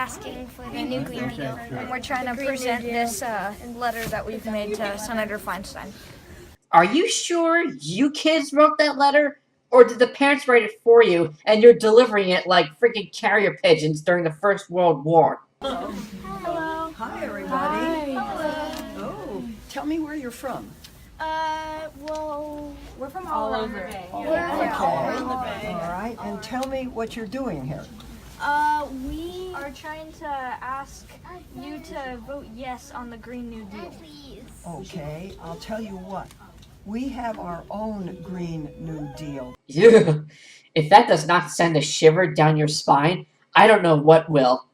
asking for the new Green Deal. And we're trying to present this letter that we've made to Senator Feinstein. Are you sure you kids wrote that letter? Or did the parents write it for you and you're delivering it like freaking carrier pigeons during the First World War? Hello. Hello. Hi, everybody. Hi. Oh, tell me where you're from. Well, we're from all over the Bay. We're Okay. all around the Bay. All right, and tell me what you're doing here. We are trying to ask you to vote yes on the Green New Deal. Okay, I'll tell you what. We have our own Green New Deal. Ew. If that does not send a shiver down your spine, I don't know what will.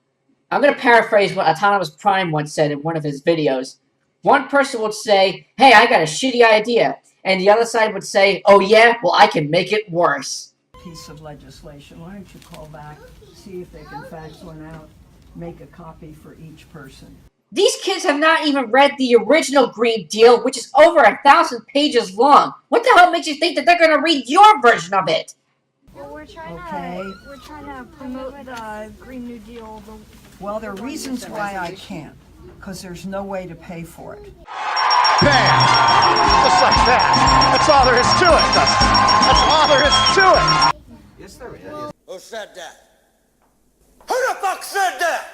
I'm going to paraphrase what Autonomous Prime once said in one of his videos. One person would say, hey, I got a shitty idea. And the other side would say, oh yeah, well I can make it worse. Piece of legislation. Why don't you call back, see if they can fax one out, make a copy for each person. These kids have not even read the original Green Deal, which is over 1,000 pages long. What the hell makes you think that they're going to read your version of it? Well, we're trying to promote the Green New Deal. Well, there are reasons why I can't, because there's no way to pay for it. Bam! Just like that. That's all there is to it, Dustin. That's all there is to it. Yes, there is. Who said that? Who the fuck said that?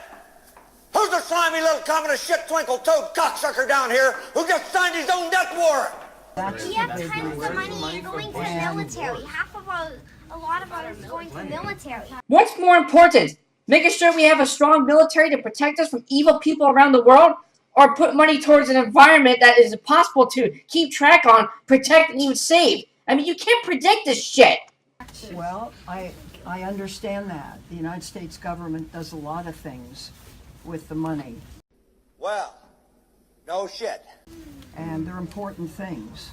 Who's the slimy little communist shit twinkle-toed cocksucker down here who just signed his own death warrant? We have tons of money going to the military. A lot of us is going to the military. What's more important? Making sure we have a strong military to protect us from evil people around the world? Or put money towards an environment that is impossible to keep track on, protect, and even save? I mean, you can't predict this shit. Well, I understand that. The United States government does a lot of things with the money. Well, no shit. And they're important things.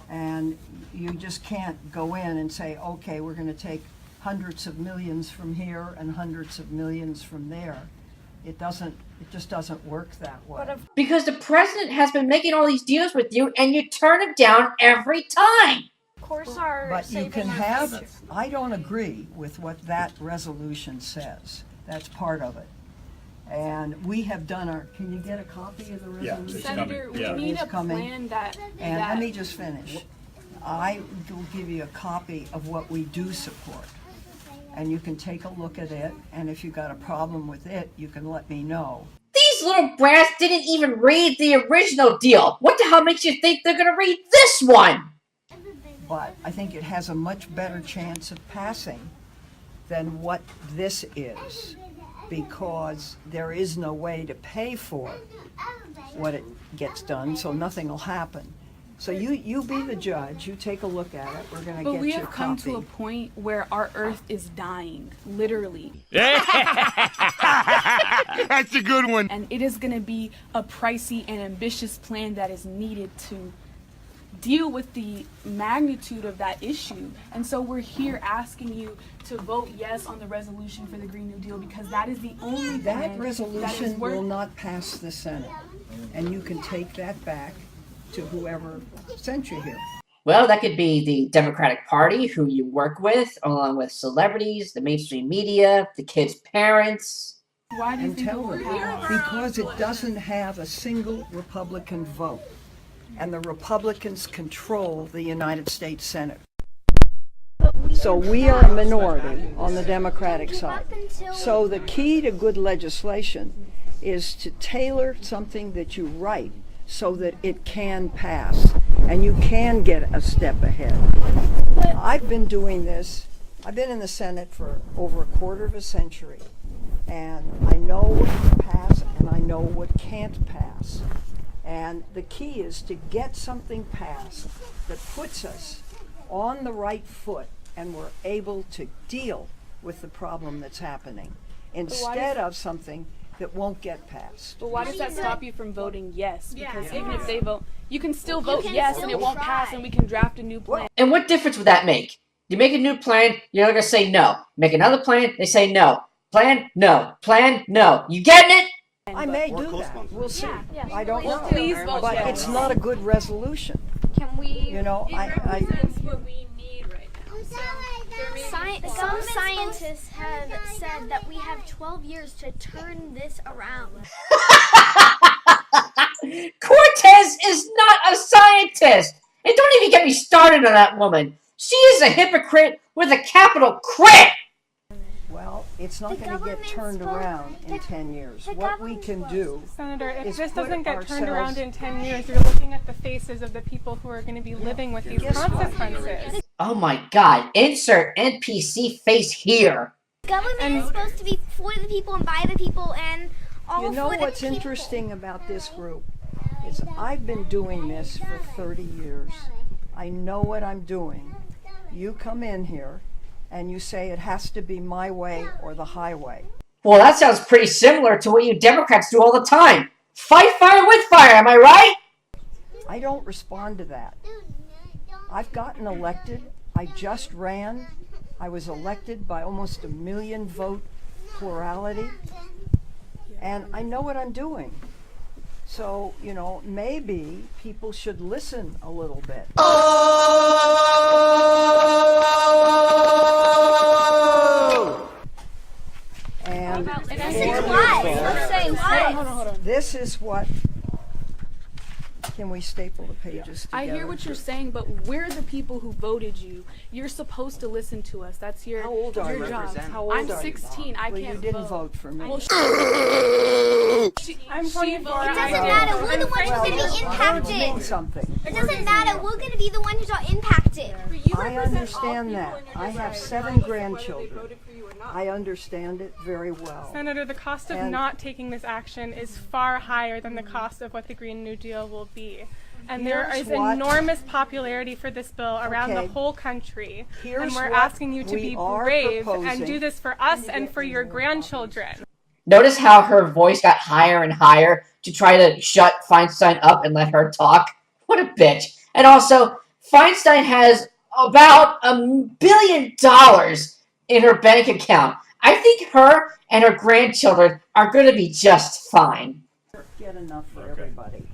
And you just can't go in and say, okay, we're going to take hundreds of millions from here and hundreds of millions from there. It just doesn't work that way. Because the president has been making all these deals with you and you turn him down every time. But you can have, I don't agree with what that resolution says. That's part of it. And we have done our, can you get a copy of the resolution? Yeah, Senator, we need a plan that... And let me just finish. I will give you a copy of what we do support. And you can take a look at it, and if you've got a problem with it, you can let me know. These little brats didn't even read the original deal. What the hell makes you think they're going to read this one? But I think it has a much better chance of passing than what this is, because there is no way to pay for what it gets done, so nothing will happen. So you be the judge, you take a look at it, we're going to get you a copy. But we have come to a point where our earth is dying, literally. That's a good one. And it is going to be a pricey and ambitious plan that is needed to deal with the magnitude of that issue. And so we're here asking you to vote yes on the resolution for the Green New Deal, because that is the only plan That resolution will not pass the Senate, and you can take that back to whoever sent you here. Well, that could be the Democratic Party, who you work with, along with celebrities, the mainstream media, the kids' parents. Why do you think Tell we're them, here? because it doesn't have a single Republican vote, and the Republicans control the United States Senate. So we are a minority on the Democratic side. So the key to good legislation is to tailor something that you write so that it can pass and you can get a step ahead. I've been doing this. I've been in the Senate for over a quarter of a century, and I know what can pass and I know what can't pass. And the key is to get something passed that puts us on the right foot and we're able to deal with the problem that's happening instead of something that won't get passed. But why does that stop you from voting yes? Because even if they vote, you can still vote yes and it won't pass and we can draft a new plan. And what difference would that make? You make a new plan, you're going to say no. Make another plan, they say no. Plan, no. Plan, no. You getting it? I may do that. We'll see. I don't know. Please vote But yes. it's not a good resolution. Can we? You know, Represents what we need right now. Some scientists have said that we have 12 years to turn this around. Cortez is not a scientist! And don't even get me started on that woman. She is a hypocrite with a capital crit! well, it's not The going to get government's turned supposed- around in the- 10 years. the What we government's can supposed- do Senator, if is this put doesn't get turned ourselves- around in 10 years, you're looking at the faces of the people who are going to be living with these Guess what? consequences. Oh my god, insert NPC face here. Government is supposed to be for the people and by the people and all You know for the what's people. interesting about this group is I've been doing this for 30 years. I know what I'm doing. You come in here and you say it has to be my way or the highway. Well, that sounds pretty similar to what you Democrats do all the time. Fight fire with fire, am I right? I don't respond to that. I've gotten elected. I just ran. I was elected by almost 1 million vote plurality. And I know what I'm doing. So, you know, maybe people should listen a little bit. And this is what. Can we staple the pages together? I hear what you're saying, but we're the people who voted you. You're supposed to listen to us. That's your How old are your you? job. How old I'm are you? 16. I Well, can't you didn't vote for me. Well, I'm 24. It I doesn't did. matter. We're the ones who's Well, going to be words mean impacted. something. It doesn't matter. We're going to be the ones who are impacted. I understand that. I have 7 grandchildren. I understand it very well. Senator, the cost of And- not taking this action is far higher than the cost of what the Green New Deal will be. And there Here's is what- enormous popularity for this bill around Okay. the whole country. Here's And we're what asking you to we be are brave and proposing. do this for us and for your grandchildren. Notice how her voice got higher and higher to try to shut Feinstein up and let her talk? What a bitch. And also, Feinstein has about $1 billion in her bank account. I think her and her grandchildren are going to be just fine. Get enough for everybody.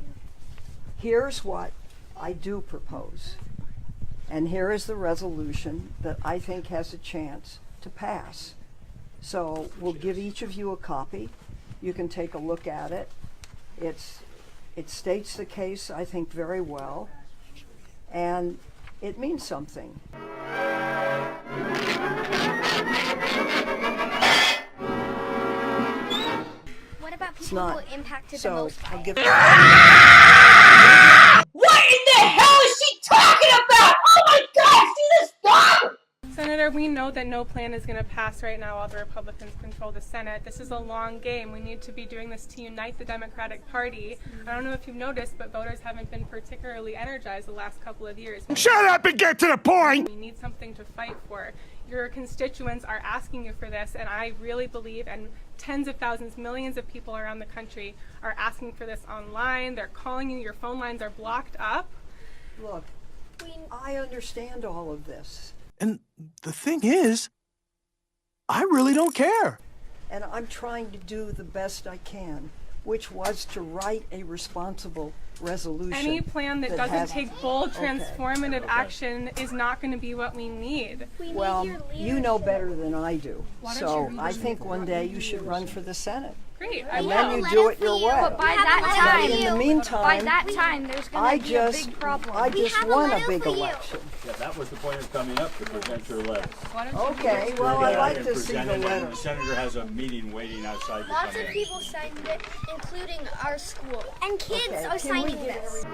Here's what I do propose. And here is the resolution that I think has a chance to pass. So we'll give each of you a copy. You can take a look at it. It states the case, I think, very well. And it means something. What about people not. who are impacted the So most by I'll it? give What in the hell is she talking about? Oh my god, see this dog? Senator, we know that no plan is going to pass right now while the Republicans control the Senate. This is a long game. We need to be doing this to unite the Democratic Party. I don't know if you've noticed, but voters haven't been particularly energized the last couple of years. Shut up and get to the point! We need something to fight for. Your constituents are asking you for this, and I really believe, and tens of thousands, millions of people around the country are asking for this online. They're calling you. Your phone lines are blocked up. Look, I understand all of this. And the thing is, I really don't care. And I'm trying to do the best I can, which was to write a responsible resolution. Any plan that doesn't has- take bold, Okay. transformative action is not going to be what we need. We need Well, your you know leadership. better than I do. don't So you I think one day you should run for the Senate. Great. And I then will. you do it your way. But by We have a that letter time, for In the you. meantime, by that time, there's I going to be a just, big problem. I We just have a won a letter big for you. election. Yeah, that was the point of coming up, to present your letter. Okay, well, I'd like And to see the present it, and letter. The senator has a meeting waiting outside to Lots come of in. people signed it, including our school. And kids Okay, are can we signing get this.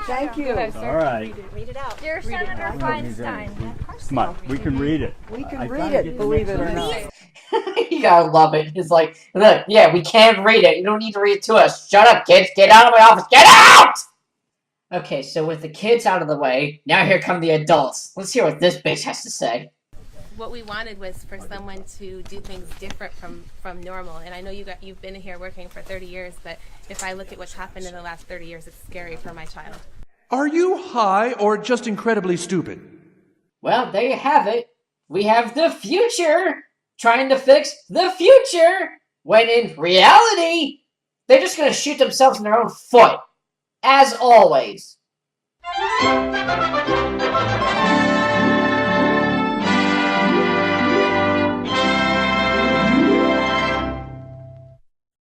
Thank you. All right. Dear Senator Feinstein, Come on, we can read it. We can I read gotta it, get the believe it next or one. not. You gotta love it. It's like, look, yeah, we can read it. You don't need to read it to us. Shut up, kids. Get out of my office. Get out! Okay, so with the kids out of the way, now here come the adults. Let's hear what this bitch has to say. What we wanted was for someone to do things different from normal. And I know you've been here working for 30 years, but if I look at what's happened in the last 30 years, it's scary for my child. Are you high or just incredibly stupid? Well, there you have it. We have the future trying to fix the future. When in reality, they're just going to shoot themselves in their own foot. As always.